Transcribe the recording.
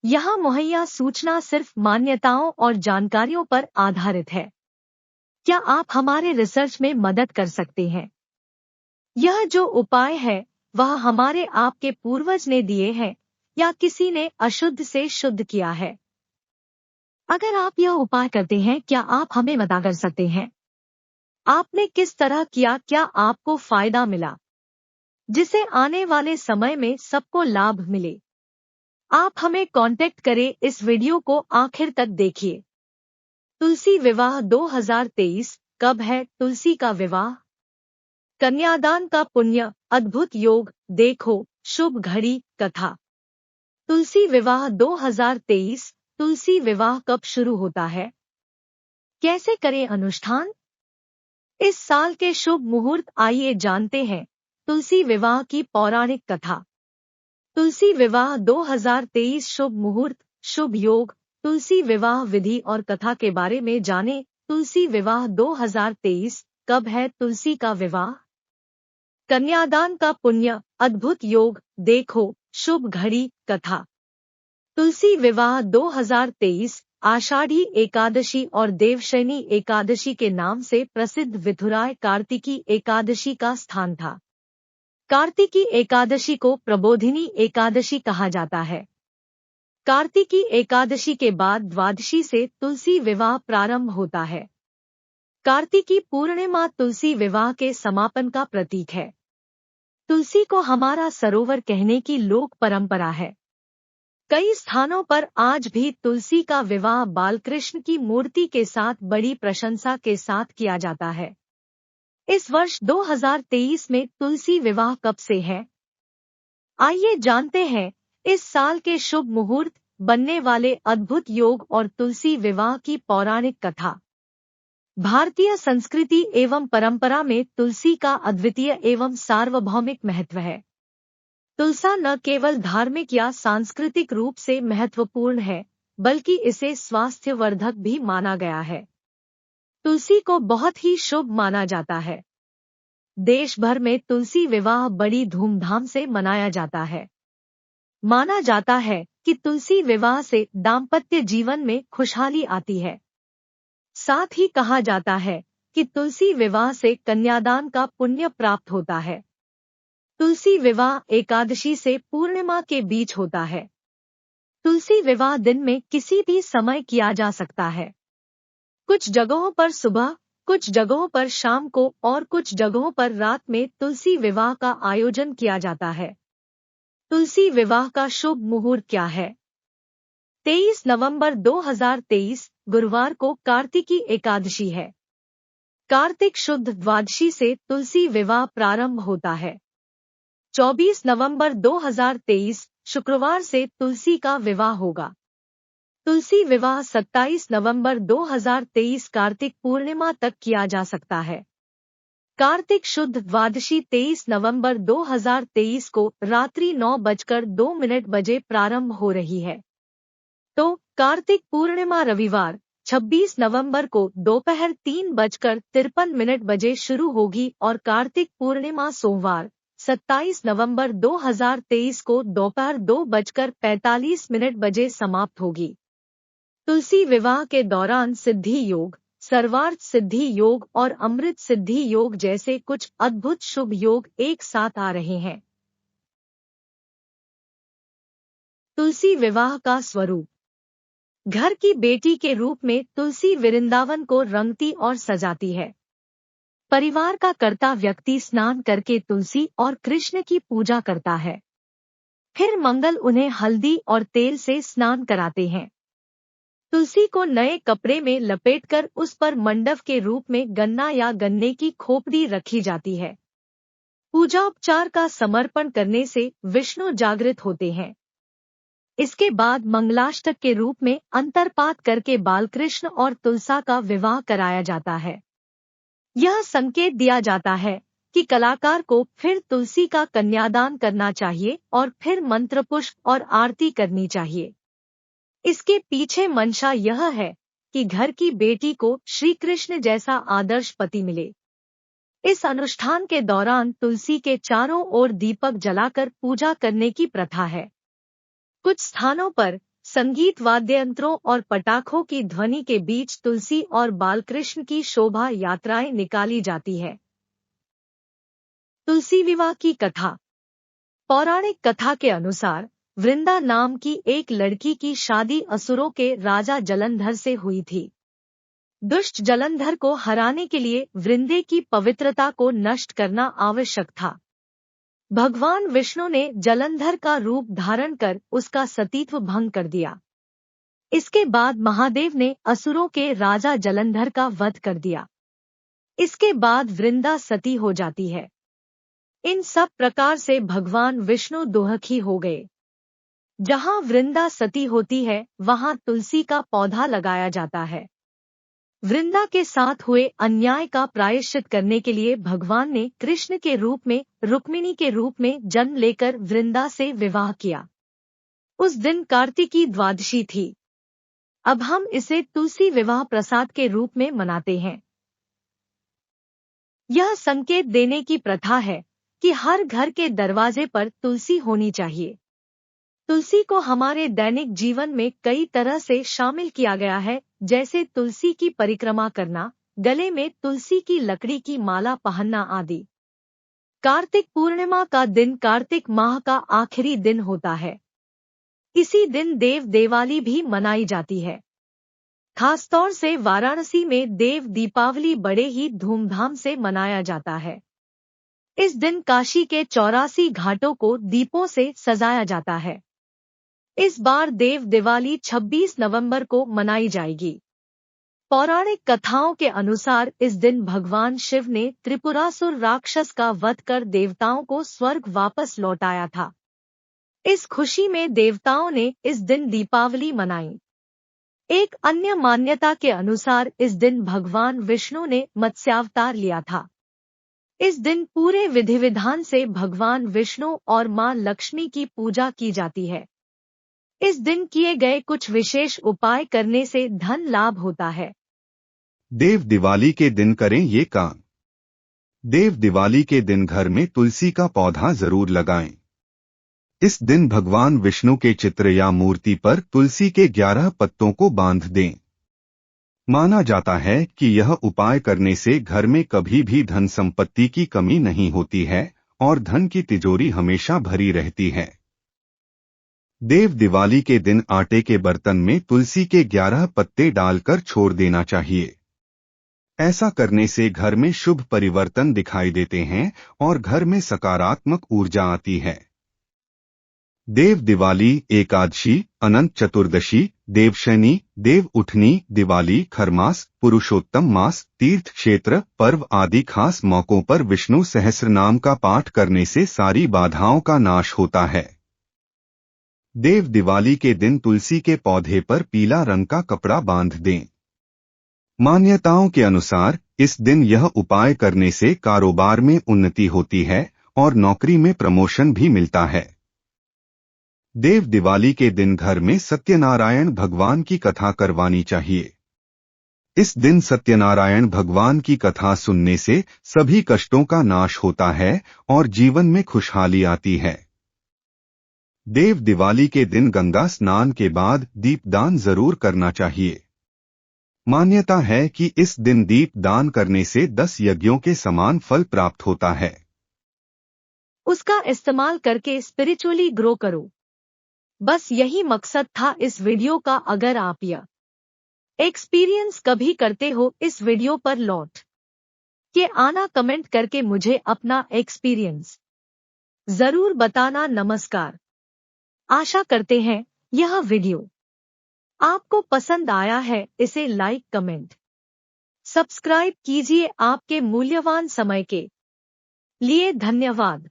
यहाँ मुहैया सूचना सिर्फ मान्यताओं और जानकारियों पर आधारित है। क्या आप हमारे रिसर्च में मदद कर सकते हैं? यह जो उपाय है वह हमारे आपके पूर्वज ने दिए हैं या किसी ने अशुद्ध से शुद्ध किया है? अगर आप यह उपाय करते हैं, क्या आप हमें बता कर सकते हैं आपने किस तरह किया, क्या आपको फायदा मिला, जिससे आने वाले समय में सबको लाभ मिले? आप हमें कांटेक्ट करें। इस वीडियो को आखिर तक देखिए। तुलसी विवाह 2023 कब है? तुलसी का विवाह। कन्यादान का पुण्य, अद्भुत योग, देखो शुभ घड़ी, कथा। तुलसी विवाह 2023। तुलसी विवाह कब शुरू होता है? कैसे करें अनुष्ठान? इस साल के शुभ मुहूर्त आइए जानते हैं तुलसी विवाह की पौराणिक कथा। तुलसी विवाह 2023 शुभ मुहूर्त, शुभ योग, तुलसी विवाह विधि और कथा के बारे में जानें। तुलसी विवाह 2023 कब है? तुलसी का विवाह। कन्यादान का पुण्य, अद्भुत योग, देखो शुभ घड़ी, कथा। तुलसी विवाह 2023 आषाढ़ी एकादशी और देवशयनी एकादशी के नाम से प्रसिद्ध विधुराय कार्तिकी एकादशी का स्थान था। कार्तिकी एकादशी को प्रबोधिनी एकादशी कहा जाता है। कार्तिकी एकादशी के बाद द्वादशी से तुलसी विवाह प्रारंभ होता है। कार्तिकी पूर्णिमा तुलसी विवाह के समापन का प्रतीक है। तुलसी को हमारा सरोवर कहने की लोक परंपरा है। कई स्थानों पर आज भी तुलसी का विवाह बालकृष्ण की मूर्ति के साथ बड़ी प्रशंसा के साथ किया जाता है। इस वर्ष 2023 में तुलसी विवाह कब से है? आइए जानते हैं इस साल के शुभ मुहूर्त, बनने वाले अद्भुत योग और तुलसी विवाह की पौराणिक कथा। भारतीय संस्कृति एवं परंपरा में तुलसी का अद्वितीय एवं सार्वभौमिक महत्व है। तुलसा न केवल धार्मिक या सांस्कृतिक रूप से महत्वपूर्ण है, बल्कि इसे स्वास्थ्यवर्धक भी माना गया है। तुलसी को बहुत ही शुभ माना जाता है। देश भर में तुलसी विवाह बड़ी धूमधाम से मनाया जाता है। माना जाता है कि तुलसी विवाह से दाम्पत्य जीवन में खुशहाली आती है। साथ ही कहा जाता है कि तुलसी विवाह से कन्यादान का पुण्य प्राप्त होता है। तुलसी विवाह एकादशी से पूर्णिमा के बीच होता है। तुलसी विवाह दिन में किसी भी समय किया जा सकता है। कुछ जगहों पर सुबह, कुछ जगहों पर शाम को और कुछ जगहों पर रात में तुलसी विवाह का आयोजन किया जाता है। तुलसी विवाह का शुभ मुहूर्त क्या है? 23 नवंबर 2023 गुरुवार को कार्तिकी एकादशी है। कार्तिक शुद्ध द्वादशी से तुलसी विवाह प्रारंभ होता है। 24 नवंबर 2023 शुक्रवार से तुलसी का विवाह होगा। तुलसी विवाह 27 नवंबर 2023 कार्तिक पूर्णिमा तक किया जा सकता है। कार्तिक शुद्ध द्वादशी 23 नवंबर 2023 को रात्रि 9:02 बजे प्रारंभ हो रही है। तो कार्तिक पूर्णिमा रविवार 26 नवंबर को दोपहर 3:53 बजे शुरू होगी और कार्तिक पूर्णिमा सोमवार 27 नवंबर 2023 को दोपहर 2:45 बजे समाप्त होगी। तुलसी विवाह के दौरान सिद्धि योग, सर्वार्थ सिद्धि योग और अमृत सिद्धि योग जैसे कुछ अद्भुत शुभ योग एक साथ आ रहे हैं। तुलसी विवाह का स्वरूप। घर की बेटी के रूप में तुलसी वृंदावन को रंगती और सजाती है। परिवार का कर्ता व्यक्ति स्नान करके तुलसी और कृष्ण की पूजा करता है। फिर मंगल उन्हें हल्दी और तेल से स्नान कराते हैं। तुलसी को नए कपड़े में लपेटकर उस पर मंडप के रूप में गन्ना या गन्ने की खोपड़ी रखी जाती है। पूजा उपचार का समर्पण करने से विष्णु जागृत होते हैं। इसके बाद मंगलाष्टक के रूप में अंतरपात करके बालकृष्ण और तुलसा का विवाह कराया जाता है। यह संकेत दिया जाता है कि कलाकार को फिर तुलसी का कन्यादान करना चाहिए और फिर मंत्रपुष्प और आरती करनी चाहिए। इसके पीछे मंशा यह है कि घर की बेटी को श्री कृष्ण जैसा आदर्श पति मिले। इस अनुष्ठान के दौरान तुलसी के चारों ओर दीपक जलाकर पूजा करने की प्रथा है। कुछ स्थानों पर संगीत वाद्ययंत्रों और पटाखों की ध्वनि के बीच तुलसी और बालकृष्ण की शोभा यात्राएं निकाली जाती है। तुलसी विवाह की कथा। पौराणिक कथा के अनुसार वृंदा नाम की एक लड़की की शादी असुरों के राजा जलंधर से हुई थी। दुष्ट जलंधर को हराने के लिए वृंदे की पवित्रता को नष्ट करना आवश्यक था। भगवान विष्णु ने जलंधर का रूप धारण कर उसका सतीत्व भंग कर दिया। इसके बाद महादेव ने असुरों के राजा जलंधर का वध कर दिया। इसके बाद वृंदा सती हो जाती है। इन सब प्रकार से भगवान विष्णु दुखी हो गए। जहां वृंदा सती होती है वहां तुलसी का पौधा लगाया जाता है। वृंदा के साथ हुए अन्याय का प्रायश्चित करने के लिए भगवान ने कृष्ण के रूप में रुक्मिणी के रूप में जन्म लेकर वृंदा से विवाह किया। उस दिन कार्तिकी द्वादशी थी। अब हम इसे तुलसी विवाह प्रसाद के रूप में मनाते हैं। यह संकेत देने की प्रथा है कि हर घर के दरवाजे पर तुलसी होनी चाहिए। तुलसी को हमारे दैनिक जीवन में कई तरह से शामिल किया गया है, जैसे तुलसी की परिक्रमा करना, गले में तुलसी की लकड़ी की माला पहनना आदि। कार्तिक पूर्णिमा का दिन कार्तिक माह का आखिरी दिन होता है। इसी दिन देव दिवाली भी मनाई जाती है। खासतौर से वाराणसी में देव दीपावली बड़े ही धूमधाम से मनाया जाता है। इस दिन काशी के 84 घाटों को दीपों से सजाया जाता है। इस बार देव दिवाली 26 नवंबर को मनाई जाएगी। पौराणिक कथाओं के अनुसार इस दिन भगवान शिव ने त्रिपुरासुर राक्षस का वध कर देवताओं को स्वर्ग वापस लौटाया था। इस खुशी में देवताओं ने इस दिन दीपावली मनाई। एक अन्य मान्यता के अनुसार इस दिन भगवान विष्णु ने मत्स्यावतार लिया था। इस दिन पूरे विधि विधान से भगवान विष्णु और मां लक्ष्मी की पूजा की जाती है। इस दिन किए गए कुछ विशेष उपाय करने से धन लाभ होता है। देव दिवाली के दिन करें ये काम। देव दिवाली के दिन घर में तुलसी का पौधा जरूर लगाएं। इस दिन भगवान विष्णु के चित्र या मूर्ति पर तुलसी के 11 पत्तों को बांध दें। माना जाता है कि यह उपाय करने से घर में कभी भी धन संपत्ति की कमी नहीं होती है और धन की तिजोरी हमेशा भरी रहती है। देव दिवाली के दिन आटे के बर्तन में तुलसी के 11 पत्ते डालकर छोड़ देना चाहिए। ऐसा करने से घर में शुभ परिवर्तन दिखाई देते हैं और घर में सकारात्मक ऊर्जा आती है। देव दिवाली, एकादशी, अनंत चतुर्दशी, देवशयनी, देव उठनी, दिवाली, खरमास, पुरुषोत्तम मास, तीर्थ क्षेत्र, पर्व आदि खास मौकों पर विष्णु सहस्रनाम का पाठ करने से सारी बाधाओं का नाश होता है। देव दिवाली के दिन तुलसी के पौधे पर पीला रंग का कपड़ा बांध दें। मान्यताओं के अनुसार इस दिन यह उपाय करने से कारोबार में उन्नति होती है और नौकरी में प्रमोशन भी मिलता है। देव दिवाली के दिन घर में सत्यनारायण भगवान की कथा करवानी चाहिए। इस दिन सत्यनारायण भगवान की कथा सुनने से सभी कष्टों का नाश होता है और जीवन में खुशहाली आती है। देव दिवाली के दिन गंगा स्नान के बाद दीपदान जरूर करना चाहिए। मान्यता है कि इस दिन दीप दान करने से 10 यज्ञों के समान फल प्राप्त होता है। उसका इस्तेमाल करके स्पिरिचुअली ग्रो करो। बस यही मकसद था इस वीडियो का। अगर आप यह एक्सपीरियंस कभी करते हो इस वीडियो पर लौट के आना, कमेंट करके मुझे अपना एक्सपीरियंस जरूर बताना। नमस्कार। आशा करते हैं यह वीडियो आपको पसंद आया है। इसे लाइक, कमेंट, सब्सक्राइब कीजिए। आपके मूल्यवान समय के लिए धन्यवाद।